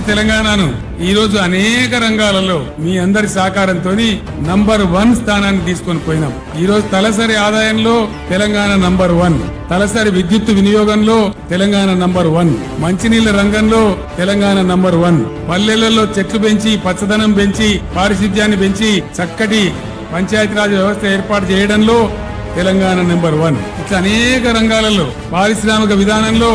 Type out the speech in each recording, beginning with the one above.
తెలంగాణను ఈ రోజు అనేక రంగాలలో మీ అందరి సహకారంతో నంబర్ 1 స్థానాన్ని తీసుకొని పోయినాం. ఈ రోజు తలసరి ఆదాయంలో తెలంగాణ నంబర్ 1, తలసరి విద్యుత్ వినియోగంలో తెలంగాణ నంబర్ 1, మంచినీళ్ల రంగంలో తెలంగాణ నంబర్ 1, పల్లెలలో చెట్లు పెంచి పచ్చదనం పెంచి పారిశుద్ధ్యాన్ని పెంచి చక్కటి పంచాయతీరాజ్ వ్యవస్థ ఏర్పాటు చేయడంలో తెలంగాణ నెంబర్ 1. ఇట్లా అనేక రంగాలలో పారిశ్రామిక విధానంలో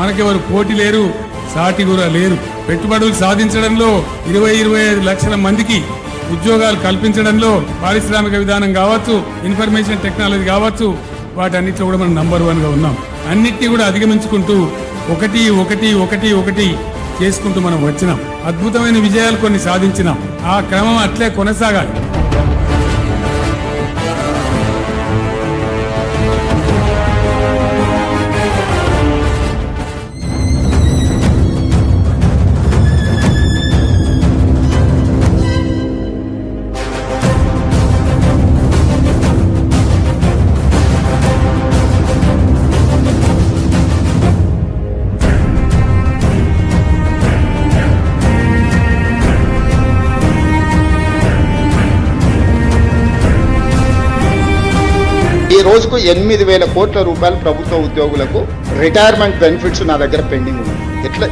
మనకెవరు పోటీ లేరు, సాటి కూడా లేరు. పెట్టుబడులు సాధించడంలో 20-25 లక్షల మందికి ఉద్యోగాలు కల్పించడంలో పారిశ్రామిక విధానం కావచ్చు, ఇన్ఫర్మేషన్ టెక్నాలజీ కావచ్చు, వాటన్నిటిలో కూడా మనం నంబర్ 1 గా ఉన్నాం. అన్నిటినీ కూడా అధిగమించుకుంటూ ఒకటి చేసుకుంటూ మనం వచ్చినాం. అద్భుతమైన విజయాలు కొన్ని సాధించినాం. ఆ క్రమం అట్లే కొనసాగాలి. ఈ రోజుకు 8,000 కోట్ల రూపాయలు ప్రభుత్వ ఉద్యోగులకు రిటైర్మెంట్ బెనిఫిట్స్ నా దగ్గర పెండింగ్ ఉంది.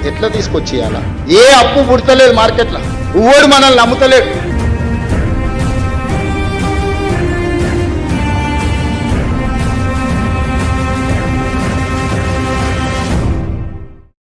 ఎట్లా తీసుకొచ్చేయాలా? ఏ అప్పు పుడతలేదు మార్కెట్లో, ఎవడు మనల్ని నమ్ముతలేడు.